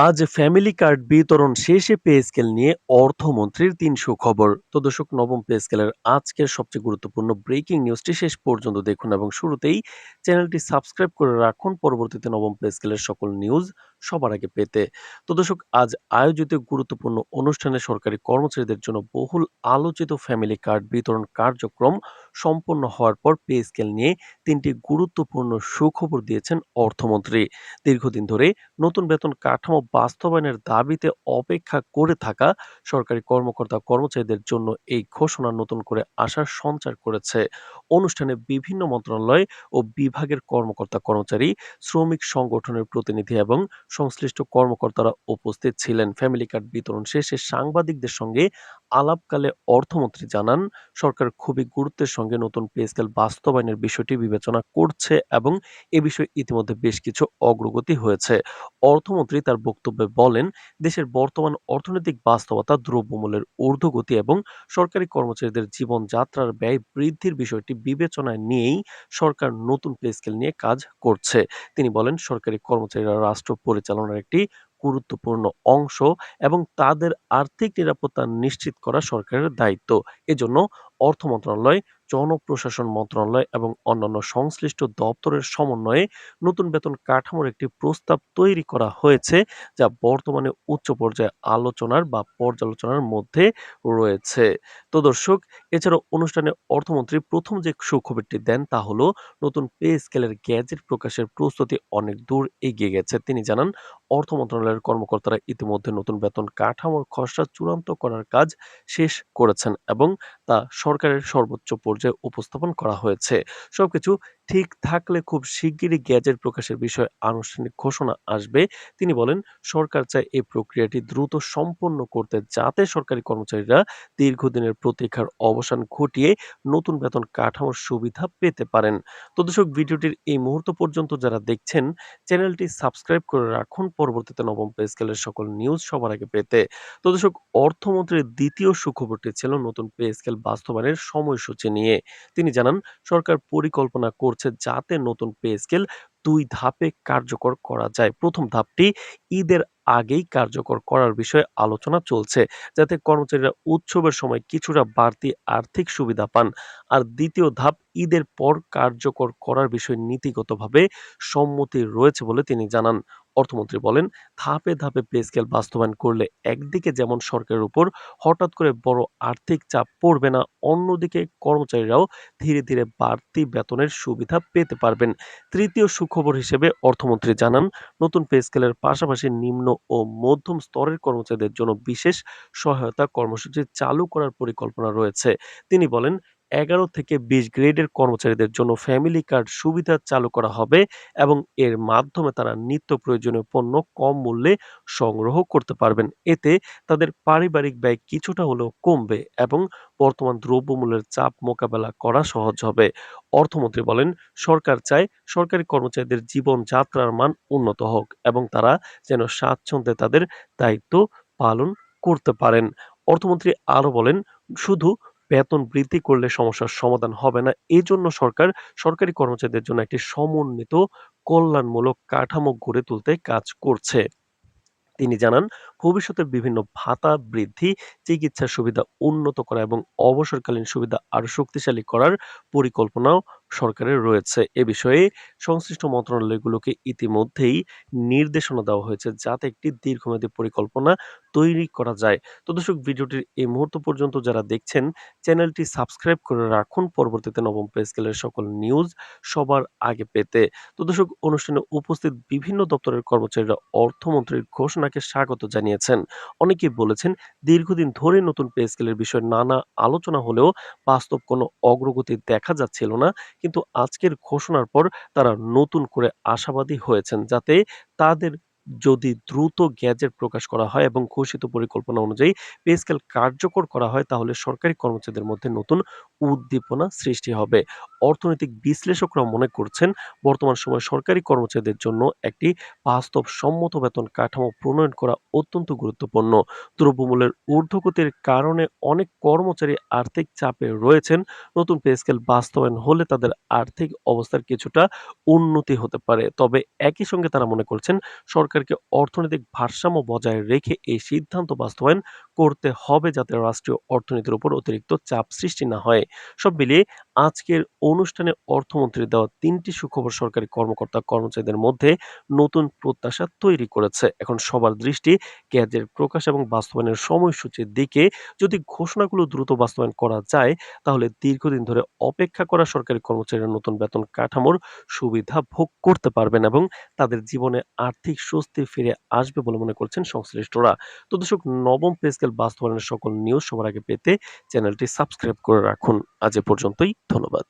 আজ family card বিতরণ শেষে পে স্কেল নিয়ে অর্থমন্ত্রীর ৩ সুখবর। তো দর্শক, নবম পে স্কেলের আজকের সবচেয়ে গুরুত্বপূর্ণ ব্রেকিং নিউজটি শেষ পর্যন্ত দেখুন এবং শুরুতেই চ্যানেলটি সাবস্ক্রাইব করে রাখুন পরবর্তীতে নবম পে স্কেলের সকল নিউজ সবার আগে পেতে। তো দর্শক, আজ আয়োজিত গুরুত্বপূর্ণ অনুষ্ঠানে সরকারি কর্মচারীদের জন্য বহুল আলোচিত ফ্যামিলি কার্ড বিতরণ কার্যক্রম সম্পন্ন হওয়ার পর পে স্কেল নিয়ে ৩টি গুরুত্বপূর্ণ সুখবর দিয়েছেন অর্থমন্ত্রী। দীর্ঘদিন ধরে নতুন বেতন কাঠামো বাস্তবায়নের দাবিতে অপেক্ষা করে থাকা সরকারি কর্মচারীদের জন্য এই ঘোষণা নতুন করে আশার সঞ্চার করেছে। অনুষ্ঠানে বিভিন্ন মন্ত্রণালয় ও বিভাগের কর্মচারী, শ্রমিক সংগঠনের প্রতিনিধি এবং সংশ্লিষ্ট কর্মকর্তারা উপস্থিত ছিলেন। ফ্যামিলি কার্ড বিতরণ শেষে সাংবাদিকদের সঙ্গে আলাপকালে অর্থমন্ত্রী জানান, সরকার খুবই গুরুত্বের সঙ্গে নতুন পে স্কেল বাস্তবায়নের বিষয়টি বিবেচনা করছে এবং এ বিষয়ে ইতিমধ্যে বেশ কিছু অগ্রগতি হয়েছে। অর্থমন্ত্রী তার বক্তব্যে বলেন, দেশের বর্তমান অর্থনৈতিক বাস্তবতা, দ্রব্যমূল্যের ঊর্ধ্বগতি এবং সরকারি কর্মচারীদের জীবনযাত্রার ব্যয় বৃদ্ধির বিষয়টি বিবেচনায় নিয়েই সরকার নতুন পে স্কেল নিয়ে কাজ করছে। তিনি বলেন, সরকারি কর্মচারীরা রাষ্ট্র পরিচালনার একটি গুরুত্বপূর্ণ অংশ এবং তাদের আর্থিক নিরাপত্তা নিশ্চিত করা সরকারের দায়িত্ব। এজন্য অর্থ মন্ত্রণালয়, জনপ্রশাসন মন্ত্রণালয় এবং অন্যান্য সংশ্লিষ্ট দপ্তরের সমন্বয়ে নতুন বেতন কাঠামোর একটি প্রস্তাব তৈরি করা হয়েছে, যা বর্তমানে উচ্চ পর্যায়ে আলোচনার বা পর্যালোচনার মধ্যে রয়েছে। তো দর্শক, এছাড়াও অনুষ্ঠানে অর্থমন্ত্রী প্রথম যে সুখবরটি দেন তা হলো, নতুন পে স্কেলের গ্যাজেট প্রকাশের প্রস্তুতি অনেক দূর এগিয়ে গেছে। তিনি জানান, অর্থ মন্ত্রণালয়ের কর্মকর্তারা ইতিমধ্যে নতুন বেতন কাঠামোর খসড়া চূড়ান্ত করার কাজ শেষ করেছেন এবং তা সরকারের সর্বোচ্চ পর্যায়ে উপস্থাপন করা হয়েছে। সবকিছু ঠিক থাকলে খুব শিগগিরই গ্যাজেট প্রকাশের বিষয়ে আনুষ্ঠানিক ঘোষণা আসবে। তিনি বলেন, সরকার চায় এই প্রক্রিয়াটি দ্রুত সম্পন্ন করতে, যাতে সরকারি কর্মচারীরা দীর্ঘদিনের প্রতীক্ষার অবসান ঘটিয়ে নতুন বেতন কাঠামোর সুবিধা পেতে পারেন। তো দর্শক, ভিডিওটির এই মুহূর্ত পর্যন্ত যারা দেখছেন, চ্যানেলটি সাবস্ক্রাইব করে রাখুন পরবর্তীতে নবম পে স্কেলের সকল নিউজ সবার আগে পেতে। তো দর্শক, অর্থমন্ত্রীর দ্বিতীয় সুখবরটি ছিল নতুন পে স্কেল বাস্তবায়নের সময়সূচি নিয়ে। তিনি জানান, সরকার পরিকল্পনা করছে যাতে নতুন পে স্কেল ২ ধাপে কার্যকর করা যায়। প্রথম ধাপটি ঈদের আগেই কার্যকর করার বিষয়ে আলোচনা চলছে, যাতে কর্মচারীরা উৎসবের সময় কিছুটা বাড়তি আর্থিক সুবিধা পান। আর দ্বিতীয় ধাপ ঈদের পর কার্যকর করার বিষয়ে নীতিগতভাবে সম্মতি রয়েছে বলে তিনি জানান। অর্থমন্ত্রী বলেন, ধাপে ধাপে পে স্কেল বাস্তবায়ন করলে একদিকে যেমন সরকারের উপর হঠাৎ করে বড় আর্থিক চাপ পড়বে না, অন্যদিকে কর্মচারীরাও ধীরে ধীরে বাড়তি বেতনের সুবিধা পেতে পারবেন। তৃতীয় সুখবর হিসেবে অর্থমন্ত্রী জানান, নতুন পে স্কেলের পাশাপাশি নিম্ন ও মধ্যম স্তরের কর্মচারীদের জন্য বিশেষ সহায়তা কর্মসূচি চালু করার পরিকল্পনা রয়েছে। তিনি বলেন, ১১ থেকে ২০ গ্রেডের কর্মচারীদের জন্য ফ্যামিলি কার্ড সুবিধা চালু করা হবে এবং এর মাধ্যমে তারা নিত্য প্রয়োজনীয় পণ্য কম মূল্যে সংগ্রহ করতে পারবেন। এতে তাদের পারিবারিক ব্যয় কিছুটা হলেও কমবে এবং বর্তমান দ্রব্যমূল্যের চাপ মোকাবেলা করা সহজ হবে। অর্থমন্ত্রী বলেন, সরকার চায় সরকারি কর্মচারীদের জীবনযাত্রার মান উন্নত হোক এবং তারা যেন স্বাচ্ছন্দ্যে তাদের দায়িত্ব পালন করতে পারেন। অর্থমন্ত্রী আরো বলেন, শুধু বেতন বৃদ্ধি করলে সমস্যার সমাধান হবে না। এজন্য সরকার সরকারি কর্মচারীদের জন্য একটি সমন্বিত কল্যাণমূলক কাঠামো গড়ে তুলতে কাজ করছে। তিনি জানান, ভবিষ্যতে বিভিন্ন ভাতা বৃদ্ধি, চিকিৎসা সুবিধা উন্নত করা এবং অবসরকালীন সুবিধা আরো শক্তিশালী করার পরিকল্পনাও সরকারের রয়েছে। এ বিষয়ে সংশ্লিষ্ট মন্ত্রণালয়গুলোকে ইতিমধ্যেই নির্দেশনা দেওয়া হয়েছে, যাতে একটি দীর্ঘমেয়াদী পরিকল্পনা তৈরি করা যায়। তো দর্শক, ভিডিওটির এই মুহূর্ত পর্যন্ত যারা দেখছেন, চ্যানেলটি সাবস্ক্রাইব করে রাখুন পরবর্তীতে নবম পে স্কেলের সকল নিউজ সবার আগে পেতে। তো দর্শক, অনুষ্ঠানে উপস্থিত বিভিন্ন দপ্তরের কর্মচারীরা অর্থমন্ত্রীর ঘোষণাকে স্বাগত জানিয়েছেন। অনেকেই বলেছেন, দীর্ঘদিন ধরে নতুন পে স্কেলের বিষয়ে নানা আলোচনা হলেও বাস্তব কোনো অগ্রগতি দেখা যাচ্ছিল না। কিন্তু আজকের ঘোষণার পর তারা নতুন করে আশাবাদী হয়েছেন, যাতে তাদের যদি দ্রুত গ্যাজেট প্রকাশ করা হয় এবং ঘোষিত পরিকল্পনা অনুযায়ী পে স্কেল কার্যকর করা হয়, তাহলে সরকারি কর্মচারীদের মধ্যে নতুন উদ্দীপনা সৃষ্টি হবে। অর্থনৈতিক বিশ্লেষকরা মনে করছেন, বর্তমান সময়ে সরকারি কর্মচারীদের জন্য একটি বাস্তবসম্মত বেতন কাঠামো প্রণয়ন করা অত্যন্ত গুরুত্বপূর্ণ। দ্রব্যমূল্যের ঊর্ধ্বগতির কারণে অনেক কর্মচারী আর্থিক চাপে রয়েছেন। নতুন পে স্কেল বাস্তবায়ন হলে তাদের আর্থিক অবস্থার কিছুটা উন্নতি হতে পারে। তবে একই সঙ্গে তারা মনে করছেন, সরকারি সরকারকে অর্থনৈতিক ভারসাম্য বজায় রেখে এই সিদ্ধান্ত বাস্তবায়ন করতে হবে যাতে রাষ্ট্রীয় অর্থনীতির উপর অতিরিক্ত চাপ সৃষ্টি না হয়। সব মিলিয়ে আজকের অনুষ্ঠানে অর্থমন্ত্রীর দেওয়া ৩টি সুখবর সরকারি কর্মকর্তা-কর্মচারীদের মধ্যে নতুন প্রত্যাশা তৈরি করেছে। এখন সবার দৃষ্টি গ্যাজেট প্রকাশ এবং বাস্তবায়নের সময়সূচির দিকে। যদি ঘোষণাগুলো দ্রুত বাস্তবায়ন করা যায়, তাহলে দীর্ঘদিন ধরে অপেক্ষা করা সরকারি কর্মচারীরা নতুন বেতন কাঠামোর সুবিধা ভোগ করতে পারবেন এবং তাদের জীবনে আর্থিক স্বস্তি ফিরে আসবে বলে মনে করছেন সংশ্লিষ্টরা। তো দর্শক, নবম পে স্কেল বাস্তবায়নের সকল নিউজ সবার আগে পেতে চ্যানেলটি সাবস্ক্রাইব করে রাখুন। আজ এ পর্যন্তই। ধন্যবাদ।